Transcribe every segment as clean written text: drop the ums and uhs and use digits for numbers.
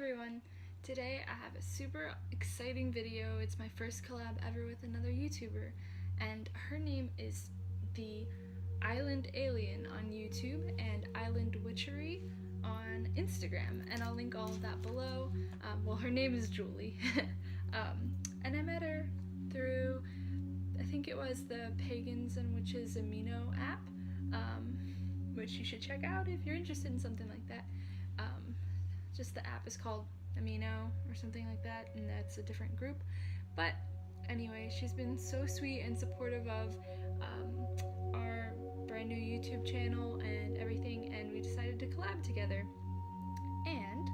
everyone! Today I have a super exciting video. It's my first collab ever with another YouTuber, and her name is the Island Alien on YouTube and Island Witchery on Instagram, and I'll link all of that below. Well, her name is Julie, and I met her through, I think it was the Pagans and Witches Amino app, which you should check out if you're interested in something like that. Just the app is called Amino or something like that, and that's a different group. But anyway, she's been so sweet and supportive of our brand new YouTube channel and everything, and we decided to collab together. And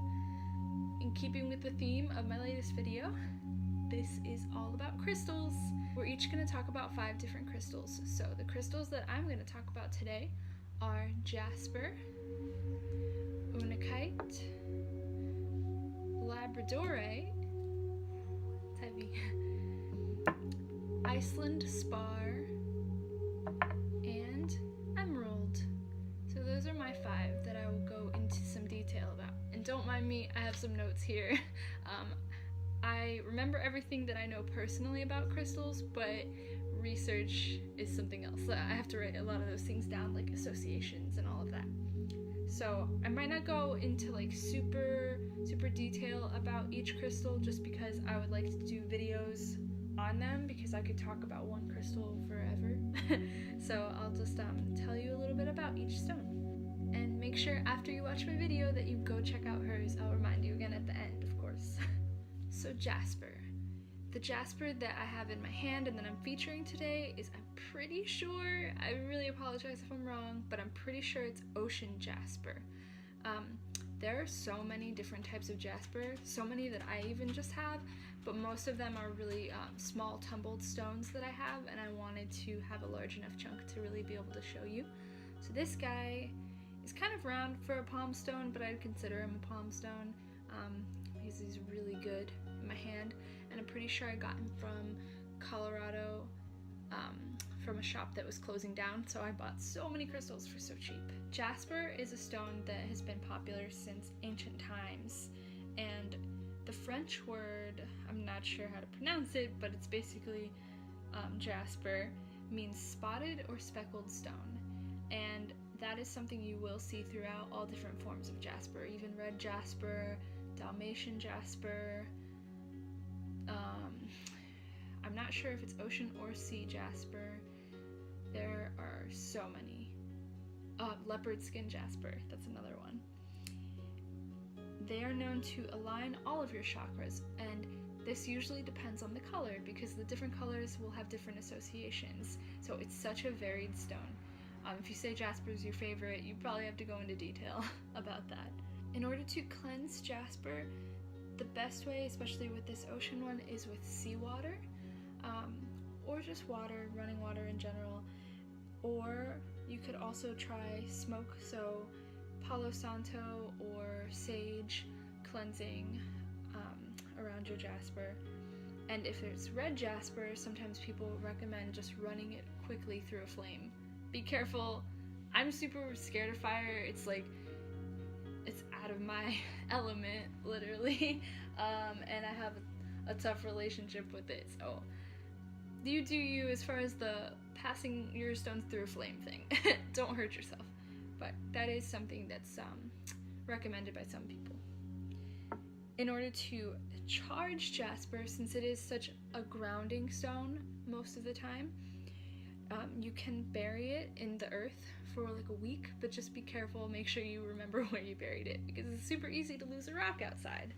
in keeping with the theme of my latest video, this is all about crystals. We're each going to talk about 5 different crystals. So the crystals that I'm going to talk about today are Jasper, Unakite, Labradorite, it's heavy, Iceland Spar, and Emerald. So those are my 5 that I will go into some detail about. And don't mind me, I have some notes here. I remember everything that I know personally about crystals, but research is something else. I have to write a lot of those things down, like associations and all of that. So I might not go into like super detail about each crystal, just because I would like to do videos on them, because I could talk about one crystal forever. So I'll just tell you a little bit about each stone. And make sure after you watch my video that you go check out hers. I'll remind you again at the end, of course. So Jasper. The Jasper that I have in my hand and that I'm featuring today is, I'm pretty sure, I really apologize if I'm wrong, but I'm pretty sure it's ocean jasper. There are so many different types of jasper, so many that I even just have, but most of them are really small tumbled stones that I have, and I wanted to have a large enough chunk to really be able to show you. So this guy is kind of round for a palm stone, but I'd consider him a palm stone. He's really good in my hand, and I'm pretty sure I got him from Colorado, from a shop that was closing down, so I bought so many crystals for so cheap. Jasper is a stone that has been popular since ancient times, and the French word, I'm not sure how to pronounce it, but it's basically Jasper, means spotted or speckled stone, and that is something you will see throughout all different forms of jasper, even red jasper, Dalmatian jasper, I'm not sure if it's ocean or sea jasper. There are so many. Leopard skin jasper, that's another one. They are known to align all of your chakras, and this usually depends on the color, because the different colors will have different associations. So it's such a varied stone. If you say jasper is your favorite, you probably have to go into detail about that. In order to cleanse jasper, the best way, especially with this ocean one, is with seawater, or just water, running water in general. Or you could also try smoke, so Palo Santo or sage cleansing around your jasper. And if it's red jasper, sometimes people recommend just running it quickly through a flame. Be careful, I'm super scared of fire. It's like, it's out of my element, literally, and I have a tough relationship with it, so you do you as far as the passing your stones through a flame thing. Don't hurt yourself, but that is something that's recommended by some people. In order to charge jasper, since it is such a grounding stone most of the time, you can bury it in the earth for like a week, but just be careful, make sure you remember where you buried it, because it's super easy to lose a rock outside,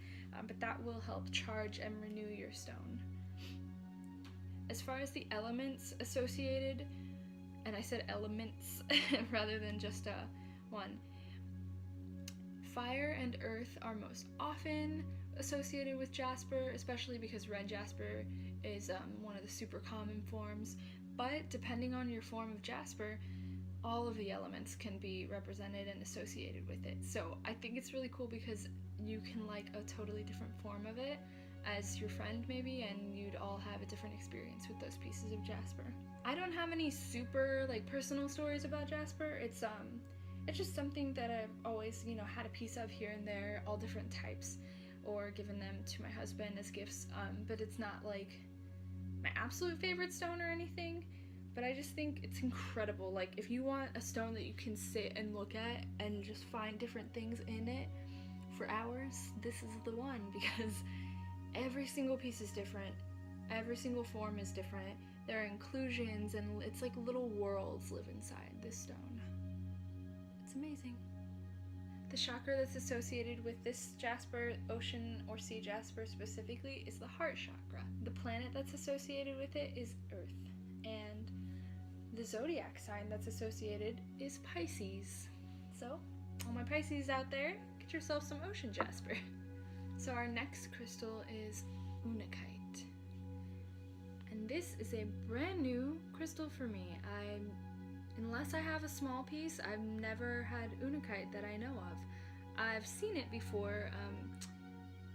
but that will help charge and renew your stone. As far as the elements associated, and I said elements rather than just one, fire and earth are most often associated with jasper, especially because red jasper is one of the super common forms. But depending on your form of jasper, all of the elements can be represented and associated with it. So I think it's really cool, because you can like a totally different form of it as your friend maybe, and you'd all have a different experience with those pieces of jasper. I don't have any super like personal stories about jasper. It's just something that I've always, had a piece of here and there, all different types. or given them to my husband as gifts, but it's not like my absolute favorite stone or anything, but I just think it's incredible. Like, if you want a stone that you can sit and look at and just find different things in it for hours, this is the one, because every single piece is different, every single form is different, there are inclusions, and it's like little worlds live inside this stone. It's amazing. The chakra that's associated with this jasper, ocean or sea jasper specifically, is the heart chakra. The planet that's associated with it is Earth, and the zodiac sign that's associated is Pisces. So, all my Pisces out there, get yourself some ocean jasper. So our next crystal is Unakite. And this is a brand new crystal for me. Unless I have a small piece, I've never had Unakite that I know of. I've seen it before.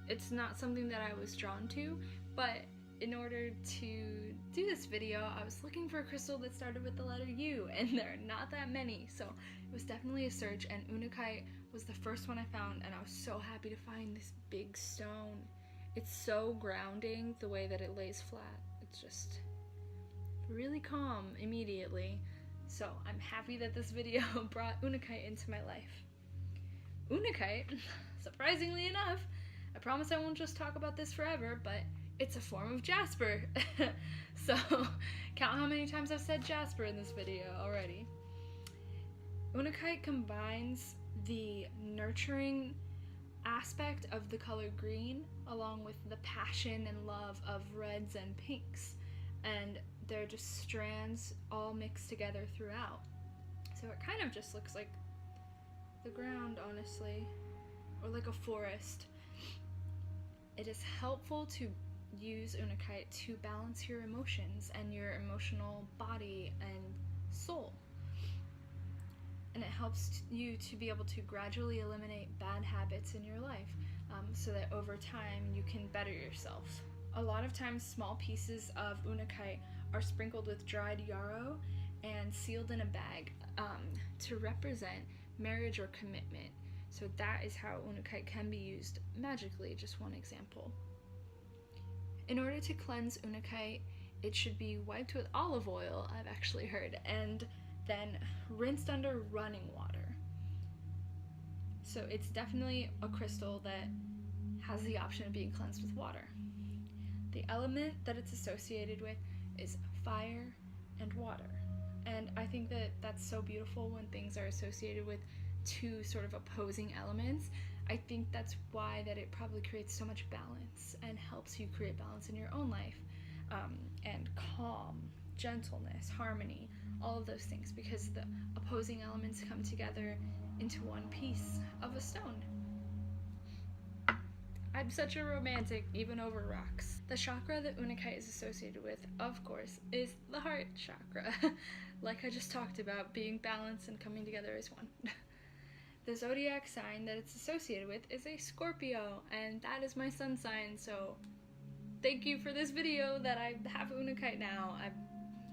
It's not something that I was drawn to, but in order to do this video, I was looking for a crystal that started with the letter U, and there are not that many, so it was definitely a search, and Unakite was the first one I found, and I was so happy to find this big stone. It's so grounding, the way that it lays flat. It's just really calm immediately. So I'm happy that this video brought Unakite into my life. Unakite, surprisingly enough, I promise I won't just talk about this forever, but it's a form of jasper. So count how many times I've said jasper in this video already. Unakite combines the nurturing aspect of the color green along with the passion and love of reds and pinks, and they're just strands all mixed together throughout. So it kind of just looks like the ground, honestly, or like a forest. It is helpful to use Unakite to balance your emotions and your emotional body and soul. And it helps you to be able to gradually eliminate bad habits in your life, so that over time you can better yourself. A lot of times small pieces of Unakite are sprinkled with dried yarrow and sealed in a bag to represent marriage or commitment. So that is how Unakite can be used magically, just one example. In order to cleanse Unakite, it should be wiped with olive oil, I've actually heard, and then rinsed under running water. So it's definitely a crystal that has the option of being cleansed with water. The element that it's associated with is fire and water. And I think that that's so beautiful when things are associated with two sort of opposing elements. I think that's why that it probably creates so much balance and helps you create balance in your own life, and calm, gentleness, harmony, all of those things, because the opposing elements come together into one piece of a stone. I'm such a romantic, even over rocks. The chakra that Unakite is associated with, of course, is the heart chakra. Like I just talked about, being balanced and coming together as one. The zodiac sign that it's associated with is a Scorpio, and that is my sun sign, so thank you for this video that I have Unakite now. I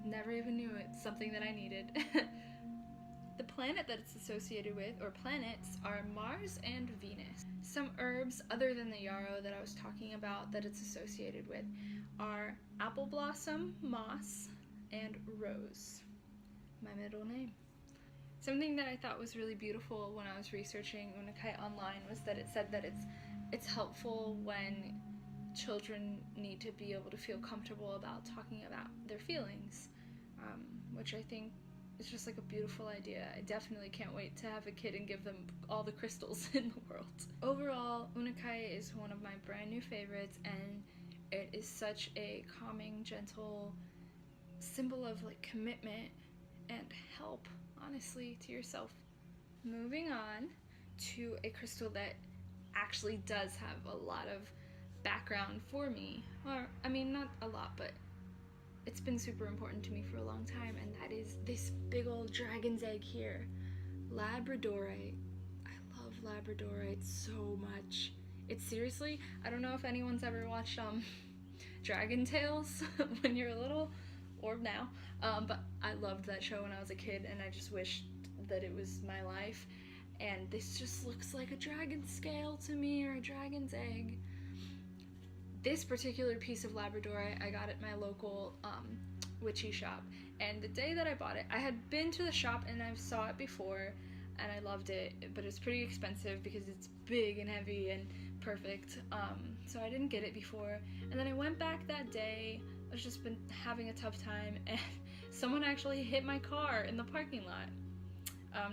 never even knew it's something that I needed. The planet that it's associated with, or planets, are Mars and Venus. Some herbs other than the yarrow that I was talking about that it's associated with are apple blossom, moss, and rose. My middle name. Something that I thought was really beautiful when I was researching Unakite online was that it said that it's helpful when children need to be able to feel comfortable about talking about their feelings, which I think is just like a beautiful idea. I definitely can't wait to have a kid and give them all the crystals in the world. Overall, Unakite is one of my brand new favorites, and it is such a calming, gentle symbol of like commitment and help, honestly, to yourself. Moving on to a crystal that actually does have a lot of background for me, or I mean not a lot, but it's been super important to me for a long time, and that is this big old dragon's egg here, Labradorite. I love Labradorite so much. It's seriously, I don't know if anyone's ever watched Dragon Tales when you're little or now, but I loved that show when I was a kid, and I just wished that it was my life. And this just looks like a dragon scale to me, or a dragon's egg. This particular piece of Labradorite I got at my local witchy shop, and the day that I bought it, I had been to the shop and I saw it before and I loved it, but it's pretty expensive because it's big and heavy and perfect, so I didn't get it before. And then I went back that day. I've just been having a tough time, and someone actually hit my car in the parking lot.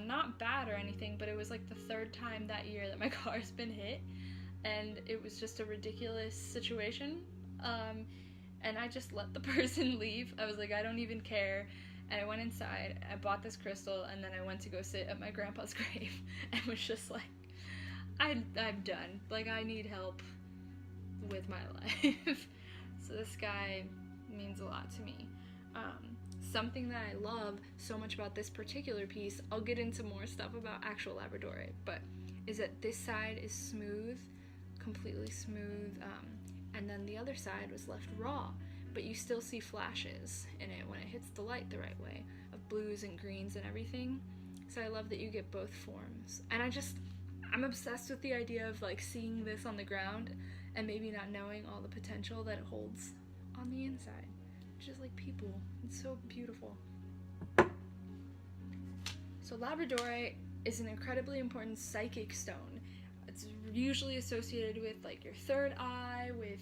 Not bad or anything, but it was like the third time that year that my car's been hit, and it was just a ridiculous situation, and I just let the person leave. I was like, I don't even care. And I went inside, I bought this crystal, and then I went to go sit at my grandpa's grave and was just like, I'm done. Like, I need help with my life. So this guy means a lot to me. Something that I love so much about this particular piece, I'll get into more stuff about actual Labradorite, but is that this side is smooth, completely smooth, and then the other side was left raw. But you still see flashes in it when it hits the light the right way, of blues and greens and everything. So I love that you get both forms. And I'm obsessed with the idea of like seeing this on the ground and maybe not knowing all the potential that it holds on the inside. Just like people. It's so beautiful. So Labradorite is an incredibly important psychic stone. It's usually associated with like your third eye, with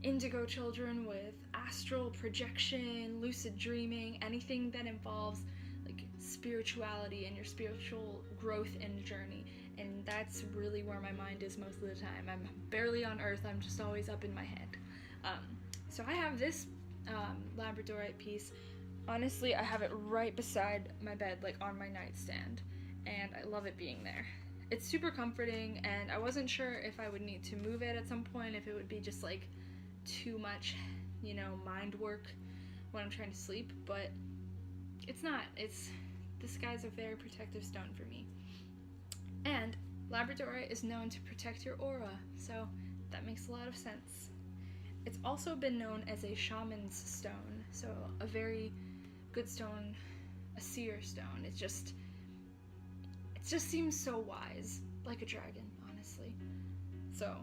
indigo children, with astral projection, lucid dreaming, anything that involves like spirituality and your spiritual growth and journey. And that's really where my mind is most of the time. I'm barely on earth, I'm just always up in my head. So I have this Labradorite piece. Honestly, I have it right beside my bed, like on my nightstand, and I love it being there. It's super comforting, and I wasn't sure if I would need to move it at some point, if it would be just like too much, you know, mind work when I'm trying to sleep, but it's not. This guy's a very protective stone for me. And Labradorite is known to protect your aura, so that makes a lot of sense. It's also been known as a shaman's stone, so a very good stone, a seer stone. It just seems so wise, like a dragon, honestly. So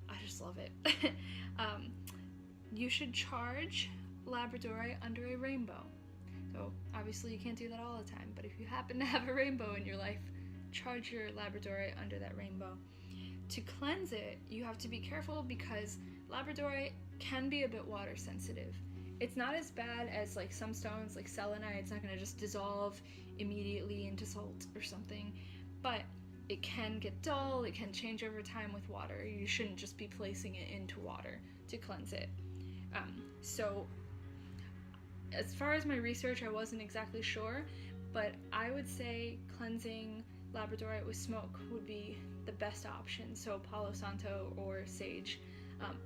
I just love it. You should charge Labradorite under a rainbow. So obviously you can't do that all the time, but if you happen to have a rainbow in your life, charge your Labradorite under that rainbow. To cleanse it, you have to be careful because Labradorite can be a bit water sensitive. It's not as bad as like some stones like selenite. It's not going to just dissolve immediately into salt or something, but it can get dull, it can change over time with water. You shouldn't just be placing it into water to cleanse it. So as far as my research, I wasn't exactly sure, but I would say cleansing Labradorite with smoke would be the best option, so Palo Santo or sage.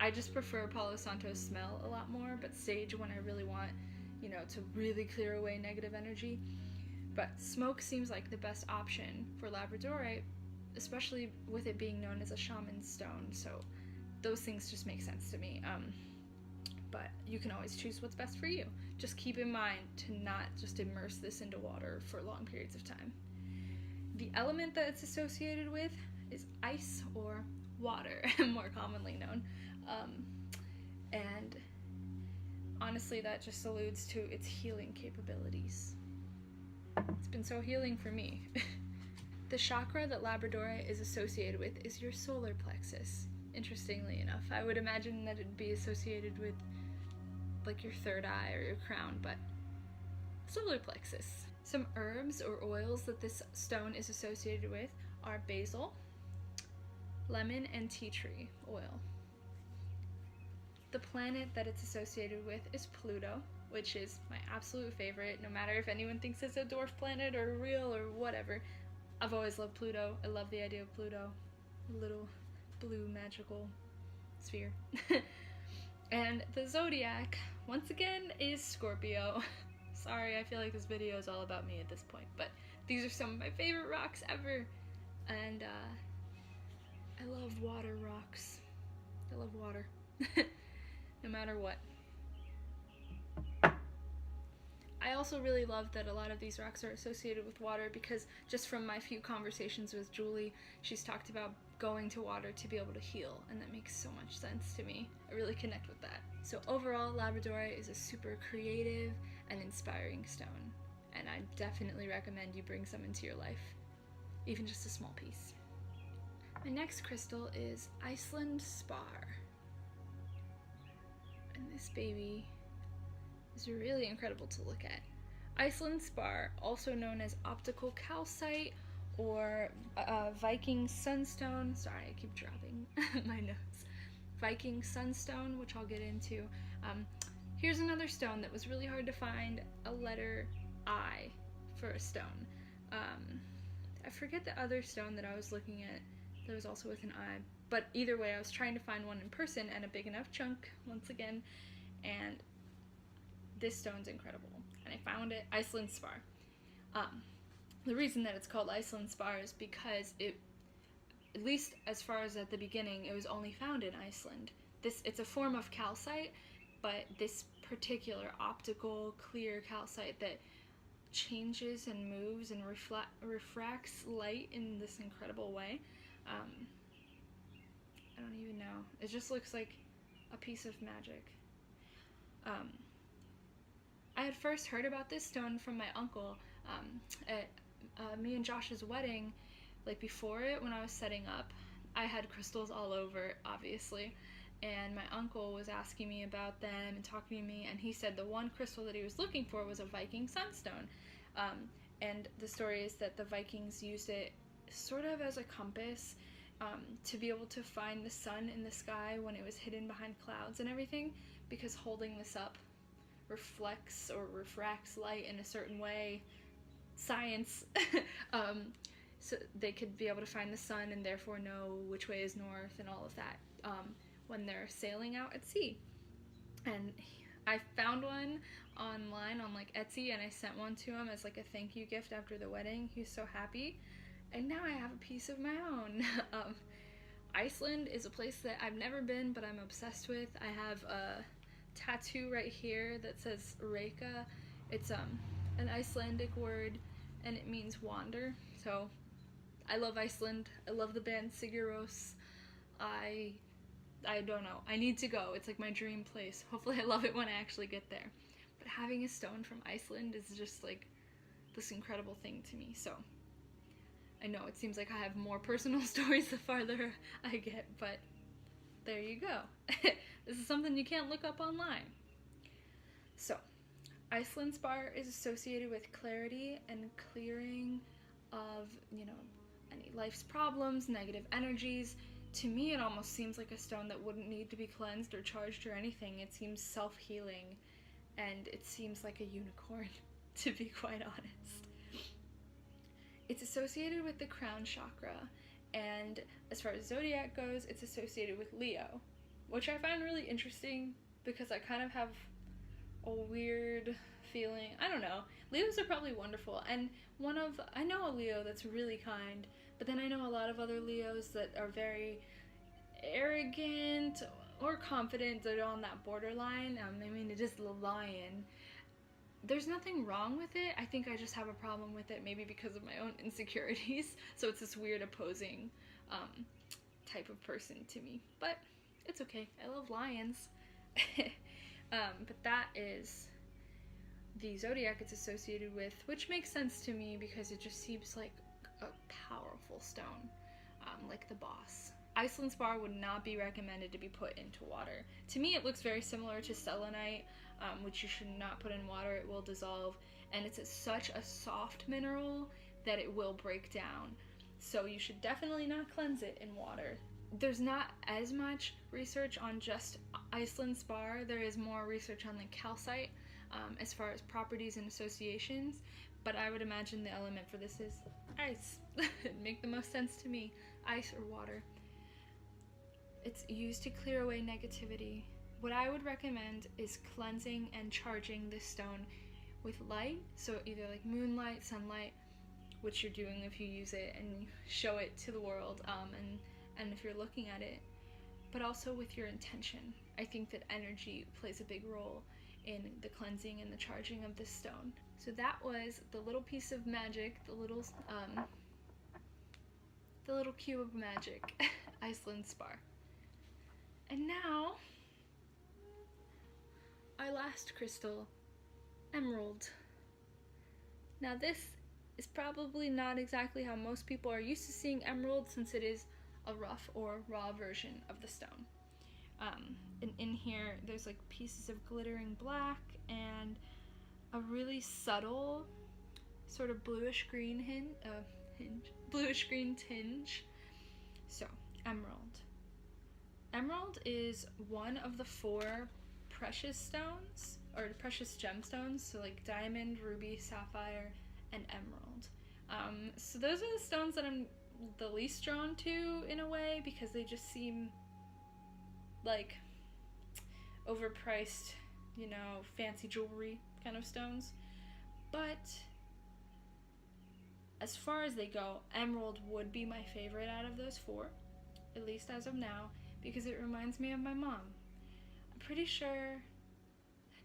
I just prefer Palo Santo's smell a lot more, but sage when I really want, you know, to really clear away negative energy. But smoke seems like the best option for Labradorite, especially with it being known as a shaman's stone, so those things just make sense to me. But you can always choose what's best for you. Just keep in mind to not just immerse this into water for long periods of time. The element that it's associated with is ice or water, more commonly known. And honestly, that just alludes to its healing capabilities. It's been so healing for me. The chakra that Labradorite is associated with is your solar plexus, interestingly enough. I would imagine that it'd be associated with like your third eye or your crown, but solar plexus. Some herbs or oils that this stone is associated with are basil, lemon, and tea tree oil. The planet that it's associated with is Pluto, which is my absolute favorite, no matter if anyone thinks it's a dwarf planet or real or whatever. I've always loved Pluto. I love the idea of Pluto. A little blue magical sphere. And the zodiac, once again, is Scorpio. Sorry, I feel like this video is all about me at this point, but these are some of my favorite rocks ever. And I love water rocks. I love water. No matter what. I also really love that a lot of these rocks are associated with water because just from my few conversations with Julie, she's talked about going to water to be able to heal, and that makes so much sense to me. I really connect with that. So overall, Labradorite is a super creative and inspiring stone, and I definitely recommend you bring some into your life, even just a small piece. My next crystal is Iceland Spar, and this baby is really incredible to look at. Iceland Spar, also known as optical calcite or Viking sunstone. Sorry, I keep dropping my notes. Viking sunstone, which I'll get into. Here's another stone that was really hard to find a letter I for a stone. I forget the other stone that I was looking at that was also with an I, but either way, I was trying to find one in person and a big enough chunk, once again, and this stone's incredible. And I found it, Iceland Spar. The reason that it's called Iceland Spar is because it, at least as far as at the beginning, it was only found in Iceland. It's a form of calcite, but this particular optical clear calcite that changes and moves and refracts light in this incredible way. I don't even know. It just looks like a piece of magic. I had first heard about this stone from my uncle at me and Josh's wedding. Like before it, when I was setting up, I had crystals all over, obviously, and my uncle was asking me about them and talking to me, and he said the one crystal that he was looking for was a Viking sunstone. And the story is that the Vikings used it sort of as a compass to be able to find the sun in the sky when it was hidden behind clouds and everything, because holding this up reflects or refracts light in a certain way. Science. So they could be able to find the sun and therefore know which way is north and all of that when they're sailing out at sea. And I found one online on like Etsy, and I sent one to him as like a thank you gift after the wedding. He was so happy, and now I have a piece of my own. Iceland is a place that I've never been, but I'm obsessed with. I have a tattoo right here that says Reika. It's an Icelandic word, and it means wander. So I love Iceland. I love the band Sigur Rós. I don't know. I need to go. It's like my dream place. Hopefully I love it when I actually get there. But having a stone from Iceland is just like this incredible thing to me. So I know it seems like I have more personal stories the farther I get, but there you go. This is something you can't look up online. So Iceland Spar is associated with clarity and clearing of, any life's problems, negative energies. To me, it almost seems like a stone that wouldn't need to be cleansed or charged or anything. It seems self-healing, and it seems like a unicorn, to be quite honest. It's associated with the crown chakra, and as far as zodiac goes, it's associated with Leo, which I find really interesting because I kind of have a weird feeling. I don't know. Leos are probably wonderful, and I know a Leo that's really kind, but then I know a lot of other Leos that are very arrogant or confident. They're on that borderline. It is the lion. There's nothing wrong with it. I think I just have a problem with it, maybe because of my own insecurities. So it's this weird opposing type of person to me. But it's okay. I love lions. But that is the zodiac it's associated with, which makes sense to me because it just seems like a powerful stone, like the boss. Iceland Spar would not be recommended to be put into water. To me, it looks very similar to selenite, which you should not put in water. It will dissolve, and it's such a soft mineral that it will break down. So you should definitely not cleanse it in water. There's not as much research on just Iceland Spar. There is more research on the calcite as far as properties and associations, but I would imagine the element for this is ice. It'd make the most sense to me. Ice or water. It's used to clear away negativity. What I would recommend is cleansing and charging this stone with light, so either like moonlight, sunlight, which you're doing if you use it and you show it to the world, and if you're looking at it, but also with your intention. I think that energy plays a big role in the cleansing and the charging of this stone. So that was the little piece of magic, the little the little cube of magic, Iceland Spar. And now, our last crystal, emerald. Now this is probably not exactly how most people are used to seeing emerald, since it is a rough or raw version of the stone. And in here, there's like pieces of glittering black and a really subtle sort of bluish green bluish green tinge. So, emerald. Emerald is one of the 4 precious stones, or precious gemstones, so like diamond, ruby, sapphire, and emerald. So those are the stones that I'm the least drawn to in a way, because they just seem like overpriced, you know, fancy jewelry kind of stones. But as far as they go, emerald would be my favorite out of those 4, at least as of now, because it reminds me of my mom. I'm pretty sure,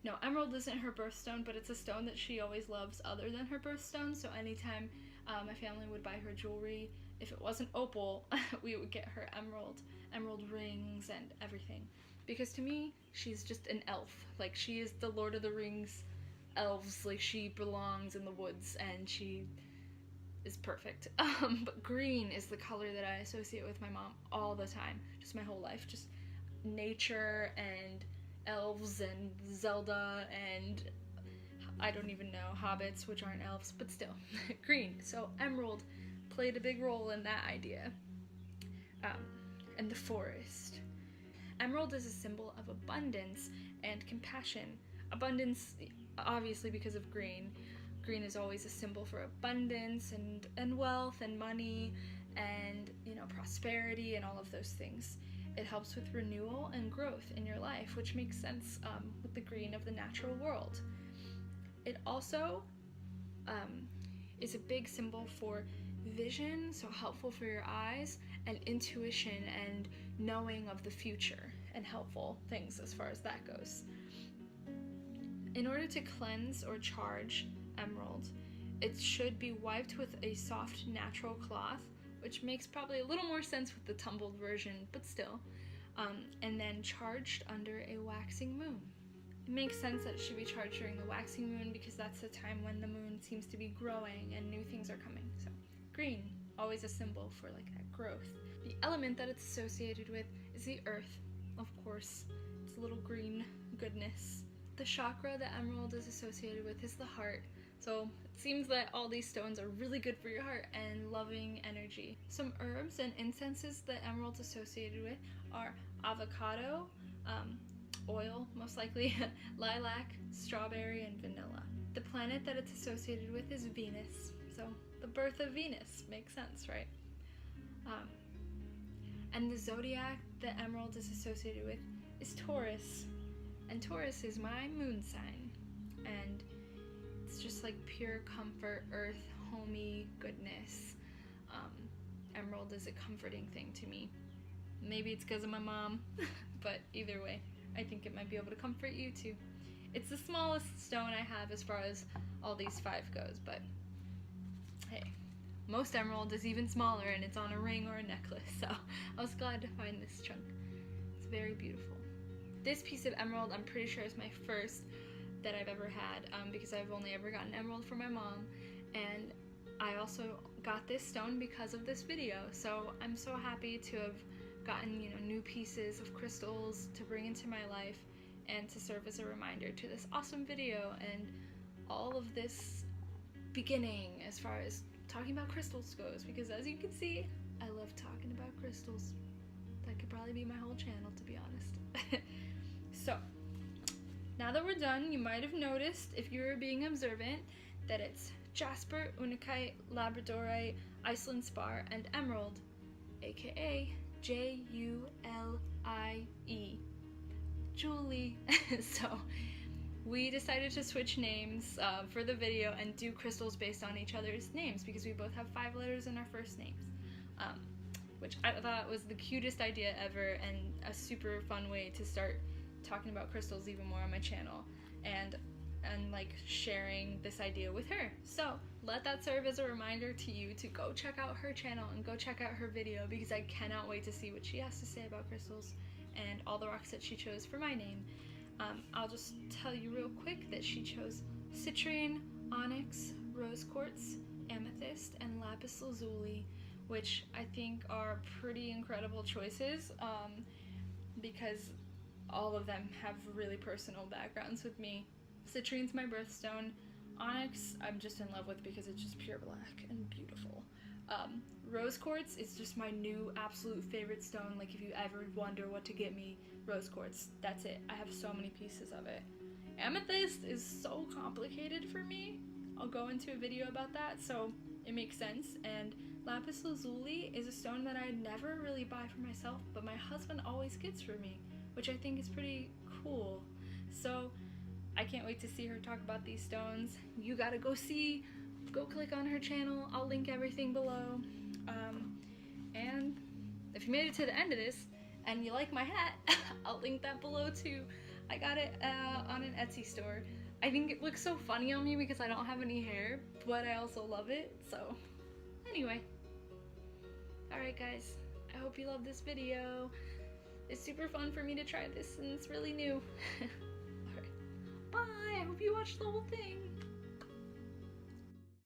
no, emerald isn't her birthstone, but it's a stone that she always loves other than her birthstone, so anytime my family would buy her jewelry, if it wasn't opal, we would get her emerald rings and everything. Because to me, she's just an elf. Like, she is the Lord of the Rings elves. Like, she belongs in the woods, and she is perfect. But green is the color that I associate with my mom all the time. Just my whole life. Just nature and elves and Zelda and I don't even know, hobbits, which aren't elves, but still. Green. So emerald played a big role in that idea. And the forest. Emerald is a symbol of abundance and compassion. Abundance, obviously, because of green. Green is always a symbol for abundance and wealth and money and, you know, prosperity and all of those things. It helps with renewal and growth in your life, which makes sense with the green of the natural world. It also is a big symbol for vision, so helpful for your eyes, and intuition and knowing of the future, and helpful things as far as that goes. In order to cleanse or charge emerald, it should be wiped with a soft natural cloth, which makes probably a little more sense with the tumbled version, but still, and then charged under a waxing moon. It makes sense that it should be charged during the waxing moon, because that's the time when the moon seems to be growing and new things are coming. So green, always a symbol for like that growth. The element that it's associated with is the earth, of course. It's a little green goodness. The chakra that emerald is associated with is the heart. So it seems that all these stones are really good for your heart and loving energy. Some herbs and incenses that emerald's associated with are avocado, oil, most likely, lilac, strawberry, and vanilla. The planet that it's associated with is Venus. So the birth of Venus makes sense, right? And the zodiac that emerald is associated with is Taurus. And Taurus is my moon sign. And it's just like pure comfort, earth, homey goodness. Emerald is a comforting thing to me. Maybe it's because of my mom, but either way, I think it might be able to comfort you too. It's the smallest stone I have as far as all these 5 goes, but hey, most emerald is even smaller and it's on a ring or a necklace, so I was glad to find this chunk. It's very beautiful. This piece of emerald, I'm pretty sure is my first that I've ever had, because I've only ever gotten emerald from my mom, and I also got this stone because of this video, so I'm so happy to have gotten, you know, new pieces of crystals to bring into my life and to serve as a reminder to this awesome video and all of this beginning as far as talking about crystals goes, because as you can see, I love talking about crystals. That could probably be my whole channel, to be honest. So, now that we're done, you might have noticed, if you were being observant, that it's Jasper, Unakite, Labradorite, Iceland Spar, and Emerald, aka Julie. Julie. So, we decided to switch names for the video and do crystals based on each other's names, because we both have 5 letters in our first names. Which I thought was the cutest idea ever and a super fun way to start talking about crystals even more on my channel. And and like sharing this idea with her. So let that serve as a reminder to you to go check out her channel and go check out her video, because I cannot wait to see what she has to say about crystals and all the rocks that she chose for my name. I'll just tell you real quick that she chose citrine, onyx, rose quartz, amethyst, and lapis lazuli, which I think are pretty incredible choices, because all of them have really personal backgrounds with me. Citrine's my birthstone. Onyx I'm just in love with because it's just pure black and beautiful. Rose quartz is just my new absolute favorite stone. Like, if you ever wonder what to get me, rose quartz, that's it. I have so many pieces of it. Amethyst is so complicated for me. I'll go into a video about that, so it makes sense. And lapis lazuli is a stone that I never really buy for myself, but my husband always gets for me, which I think is pretty cool. So I can't wait to see her talk about these stones. You gotta go click on her channel. I'll link everything below. And if you made it to the end of this and you like my hat, I'll link that below too. I got it on an Etsy store. I think it looks so funny on me because I don't have any hair, but I also love it. So anyway, alright guys, I hope you love this video. It's super fun for me to try this, and it's really new. Alright, bye! I hope you watched the whole thing.